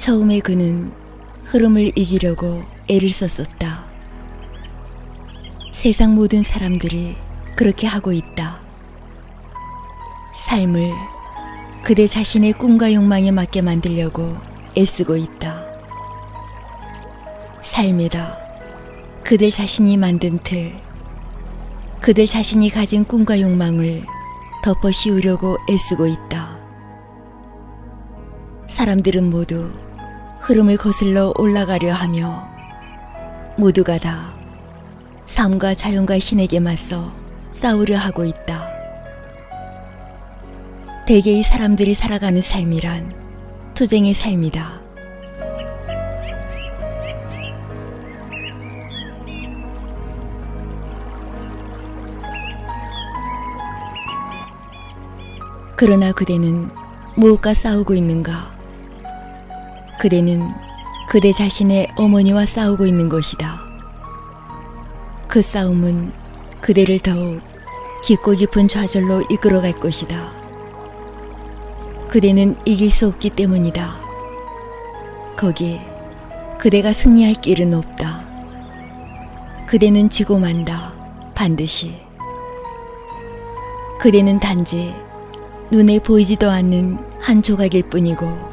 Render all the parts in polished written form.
처음에 그는 흐름을 이기려고 애를 썼었다. 세상 모든 사람들이 그렇게 하고 있다. 삶을 그대 자신의 꿈과 욕망에 맞게 만들려고 애쓰고 있다. 삶이다. 그들 자신이 만든 틀, 그들 자신이 가진 꿈과 욕망을 덮어 씌우려고 애쓰고 있다. 사람들은 모두 흐름을 거슬러 올라가려 하며 모두가 다 삶과 자연과 신에게 맞서 싸우려 하고 있다. 대개의 사람들이 살아가는 삶이란 투쟁의 삶이다. 그러나 그대는 무엇과 싸우고 있는가? 그대는 그대 자신의 어머니와 싸우고 있는 것이다. 그 싸움은 그대를 더욱 깊고 깊은 좌절로 이끌어갈 것이다. 그대는 이길 수 없기 때문이다. 거기에 그대가 승리할 길은 없다. 그대는 지고 만다, 반드시. 그대는 단지 눈에 보이지도 않는 한 조각일 뿐이고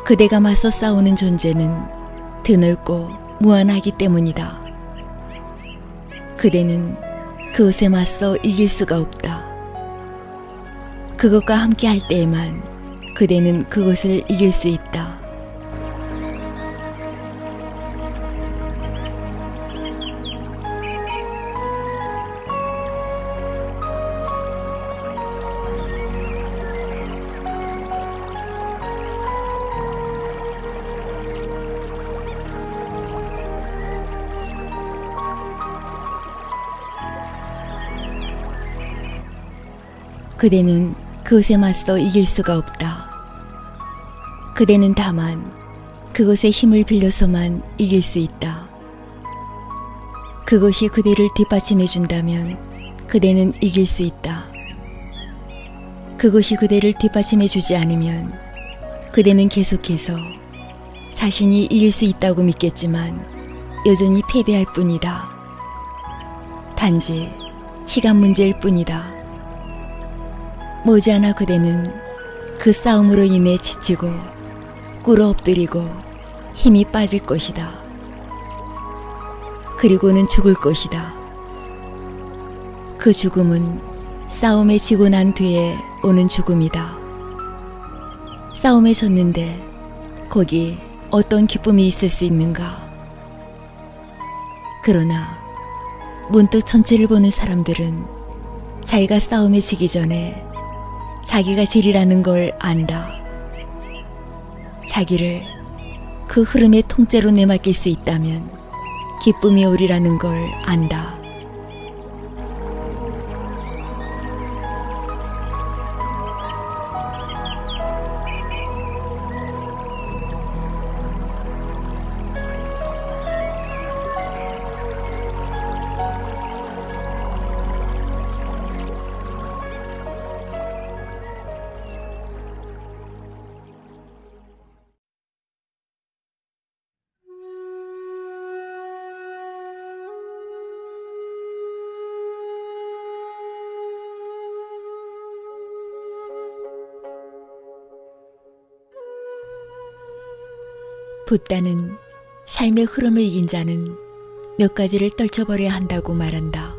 그대가 맞서 싸우는 존재는 드넓고 무한하기 때문이다. 그대는 그것에 맞서 이길 수가 없다. 그것과 함께 할 때에만 그대는 그것을 이길 수 있다. 그대는 그것에 맞서 이길 수가 없다. 그대는 다만 그것의 힘을 빌려서만 이길 수 있다. 그것이 그대를 뒷받침해 준다면 그대는 이길 수 있다. 그것이 그대를 뒷받침해 주지 않으면 그대는 계속해서 자신이 이길 수 있다고 믿겠지만 여전히 패배할 뿐이다. 단지 시간 문제일 뿐이다. 머지않아 그대는 그 싸움으로 인해 지치고 꿇어 엎드리고 힘이 빠질 것이다. 그리고는 죽을 것이다. 그 죽음은 싸움에 지고 난 뒤에 오는 죽음이다. 싸움에 졌는데 거기 어떤 기쁨이 있을 수 있는가? 그러나 문득 전체를 보는 사람들은 자기가 싸움에 지기 전에 자기가 질이라는 걸 안다. 자기를 그 흐름의 통째로 내맡길 수 있다면 기쁨이 오리라는 걸 안다. 붓다는 삶의 흐름을 이긴 자는 몇 가지를 떨쳐버려야 한다고 말한다.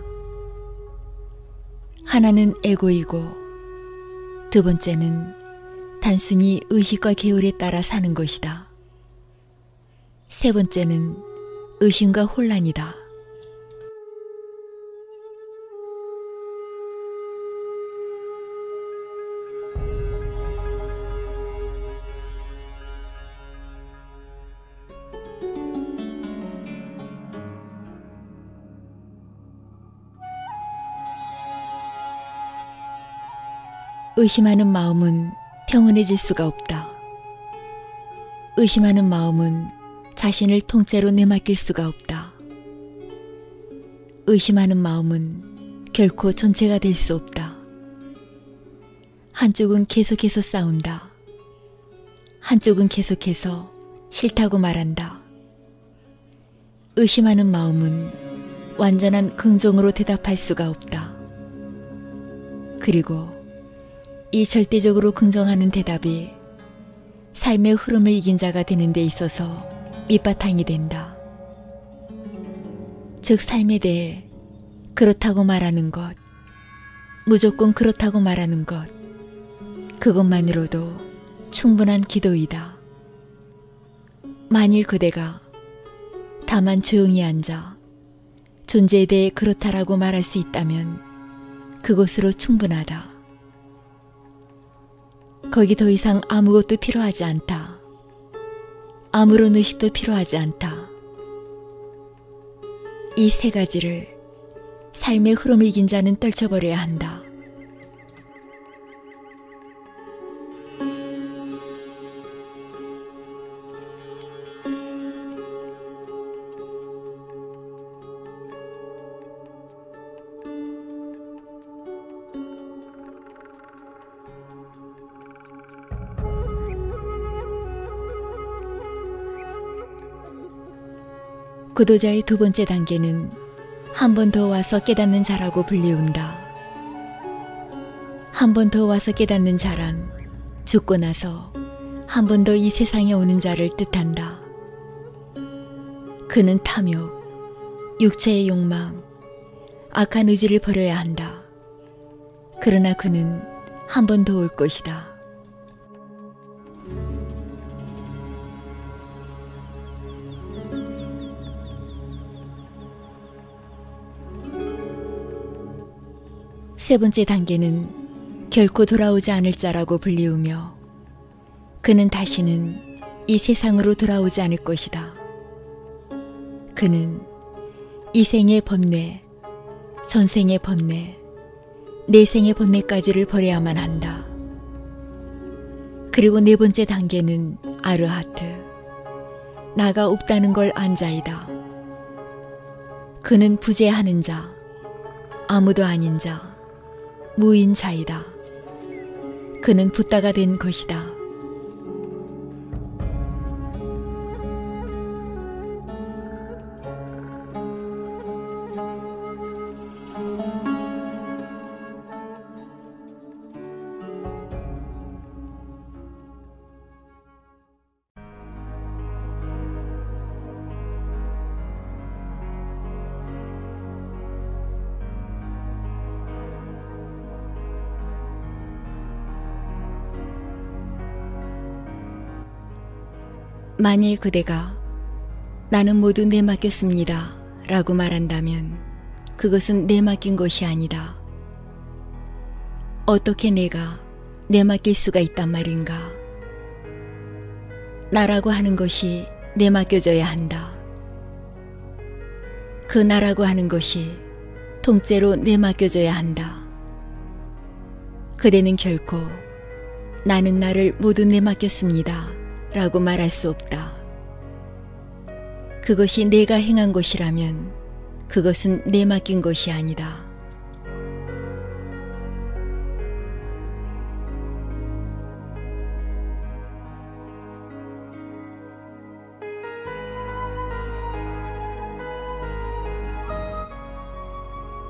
하나는 에고이고, 두 번째는 단순히 의식과 계율에 따라 사는 것이다. 세 번째는 의심과 혼란이다. 의심하는 마음은 평온해질 수가 없다. 의심하는 마음은 자신을 통째로 내맡길 수가 없다. 의심하는 마음은 결코 전체가 될 수 없다. 한쪽은 계속해서 싸운다. 한쪽은 계속해서 싫다고 말한다. 의심하는 마음은 완전한 긍정으로 대답할 수가 없다. 그리고 이 절대적으로 긍정하는 대답이 삶의 흐름을 이긴 자가 되는 데 있어서 밑바탕이 된다. 즉 삶에 대해 그렇다고 말하는 것, 무조건 그렇다고 말하는 것, 그것만으로도 충분한 기도이다. 만일 그대가 다만 조용히 앉아 존재에 대해 그렇다라고 말할 수 있다면 그것으로 충분하다. 거기 더 이상 아무것도 필요하지 않다. 아무런 의식도 필요하지 않다. 이 세 가지를 삶의 흐름을 이긴 자는 떨쳐버려야 한다. 구도자의 두 번째 단계는 한 번 더 와서 깨닫는 자라고 불리운다. 한 번 더 와서 깨닫는 자란 죽고 나서 한 번 더 이 세상에 오는 자를 뜻한다. 그는 탐욕, 육체의 욕망, 악한 의지를 버려야 한다. 그러나 그는 한 번 더 올 것이다. 세 번째 단계는 결코 돌아오지 않을 자라고 불리우며 그는 다시는 이 세상으로 돌아오지 않을 것이다. 그는 이 생의 번뇌, 전생의 번뇌, 내생의 번뇌까지를 버려야만 한다. 그리고 네 번째 단계는 아르하트, 나가 없다는 걸 안 자이다. 그는 부재하는 자, 아무도 아닌 자, 무인 자이다. 그는 붓다가 된 것이다. 만일 그대가 나는 모두 내맡겼습니다 라고 말한다면 그것은 내맡긴 것이 아니다. 어떻게 내가 내맡길 수가 있단 말인가? 나라고 하는 것이 내맡겨져야 한다. 그 나라고 하는 것이 통째로 내맡겨져야 한다. 그대는 결코 나는 나를 모두 내맡겼습니다 라고 말할 수 없다. 그것이 내가 행한 것이라면 그것은 내맡긴 것이 아니다.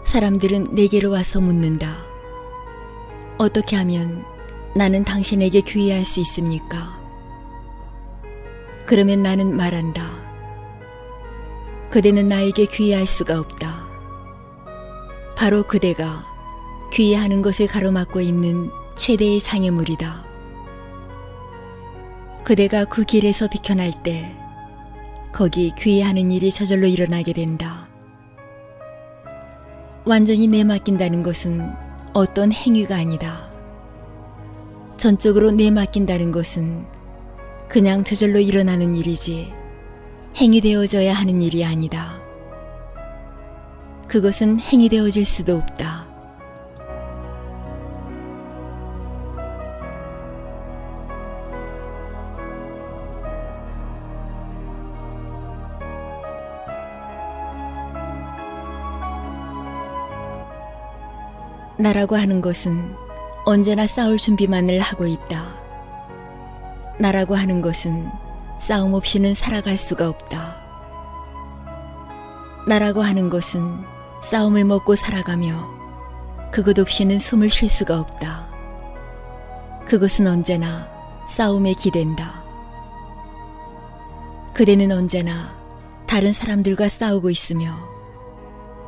사람들은 내게로 와서 묻는다. 어떻게 하면 나는 당신에게 귀의할 수 있습니까? 그러면 나는 말한다. 그대는 나에게 귀의할 수가 없다. 바로 그대가 귀의하는 것을 가로막고 있는 최대의 장애물이다. 그대가 그 길에서 비켜날 때 거기 귀의하는 일이 저절로 일어나게 된다. 완전히 내맡긴다는 것은 어떤 행위가 아니다. 전적으로 내맡긴다는 것은 그냥 저절로 일어나는 일이지 행위되어져야 하는 일이 아니다. 그것은 행위되어질 수도 없다. 나라고 하는 것은 언제나 싸울 준비만을 하고 있다. 나라고 하는 것은 싸움 없이는 살아갈 수가 없다. 나라고 하는 것은 싸움을 먹고 살아가며 그것 없이는 숨을 쉴 수가 없다. 그것은 언제나 싸움에 기댄다. 그대는 언제나 다른 사람들과 싸우고 있으며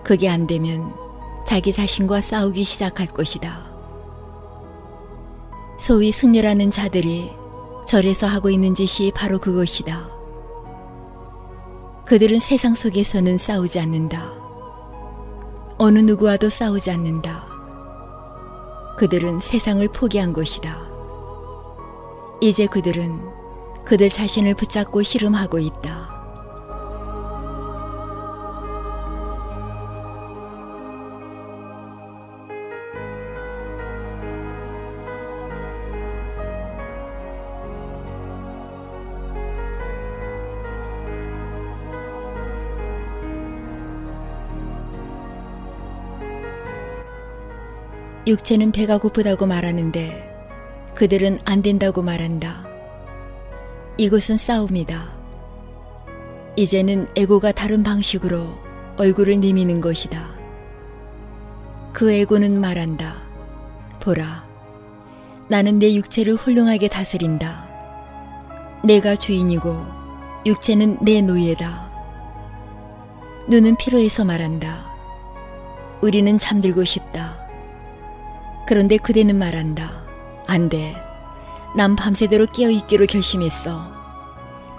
그게 안 되면 자기 자신과 싸우기 시작할 것이다. 소위 승려라는 자들이 절에서 하고 있는 짓이 바로 그것이다. 그들은 세상 속에서는 싸우지 않는다. 어느 누구와도 싸우지 않는다. 그들은 세상을 포기한 것이다. 이제 그들은 그들 자신을 붙잡고 씨름하고 있다. 육체는 배가 고프다고 말하는데 그들은 안 된다고 말한다. 이것은 싸움이다. 이제는 에고가 다른 방식으로 얼굴을 내미는 것이다. 그 에고는 말한다. 보라, 나는 내 육체를 훌륭하게 다스린다. 내가 주인이고 육체는 내 노예다. 눈은 피로해서 말한다. 우리는 잠들고 싶다. 그런데 그대는 말한다. 안 돼. 난 밤새도록 깨어있기로 결심했어.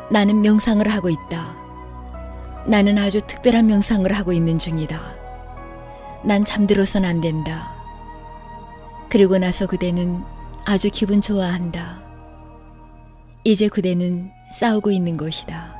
나는 명상을 하고 있다. 나는 아주 특별한 명상을 하고 있는 중이다. 난 잠들어선 안 된다. 그리고 나서 그대는 아주 기분 좋아한다. 이제 그대는 싸우고 있는 것이다.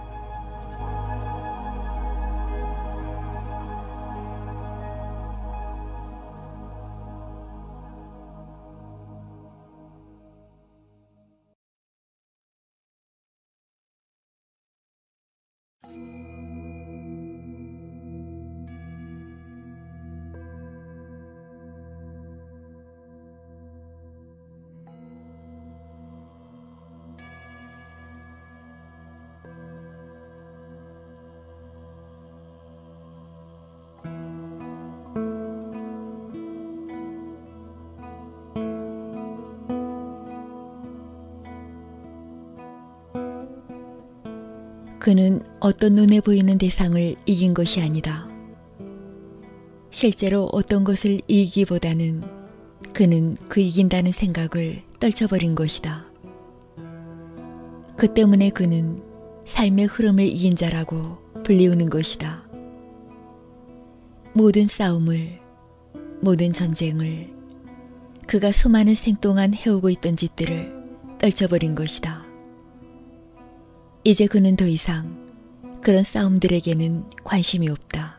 그는 어떤 눈에 보이는 대상을 이긴 것이 아니다. 실제로 어떤 것을 이기기보다는 그는 그 이긴다는 생각을 떨쳐버린 것이다. 그 때문에 그는 삶의 흐름을 이긴 자라고 불리우는 것이다. 모든 싸움을, 모든 전쟁을, 그가 수많은 생 동안 해오고 있던 짓들을 떨쳐버린 것이다. 이제 그는 더 이상 그런 싸움들에게는 관심이 없다.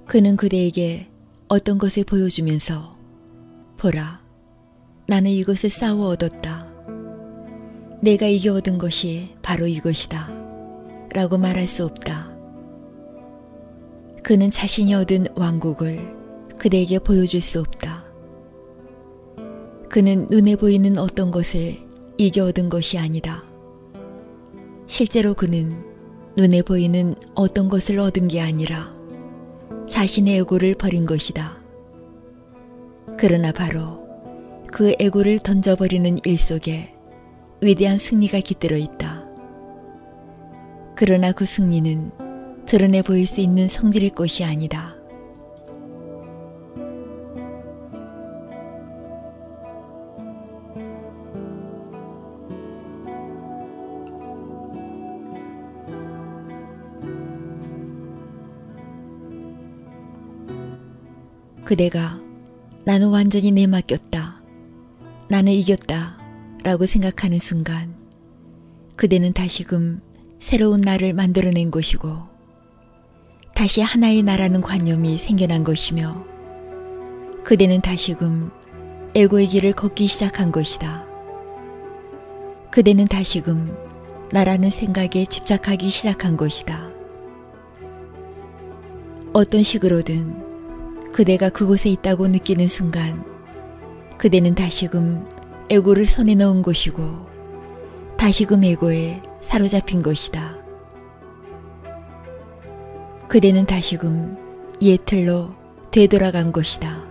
그는 그대에게 어떤 것을 보여주면서 보라, 나는 이것을 싸워 얻었다. 내가 이겨 얻은 것이 바로 이것이다. 라고 말할 수 없다. 그는 자신이 얻은 왕국을 그대에게 보여줄 수 없다. 그는 눈에 보이는 어떤 것을 이겨 얻은 것이 아니다. 실제로 그는 눈에 보이는 어떤 것을 얻은 게 아니라 자신의 에고를 버린 것이다. 그러나 바로 그 에고를 던져버리는 일 속에 위대한 승리가 깃들어 있다. 그러나 그 승리는 드러내 보일 수 있는 성질의 것이 아니다. 그대가 나는 완전히 내맡겼다. 나는 이겼다. 라고 생각하는 순간 그대는 다시금 새로운 나를 만들어낸 것이고 다시 하나의 나라는 관념이 생겨난 것이며 그대는 다시금 에고의 길을 걷기 시작한 것이다. 그대는 다시금 나라는 생각에 집착하기 시작한 것이다. 어떤 식으로든 그대가 그곳에 있다고 느끼는 순간 그대는 다시금 애고를 손에 넣은 것이고 다시금 애고에 사로잡힌 것이다. 그대는 다시금 옛 틀로 되돌아간 것이다.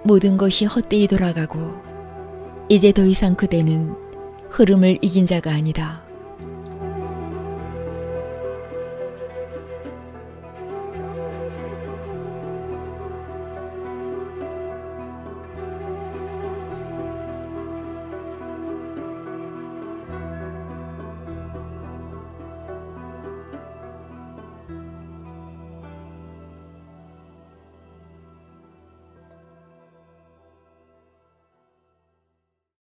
모든 것이 헛되이 돌아가고 이제 더 이상 그대는 흐름을 이긴 자가 아니다.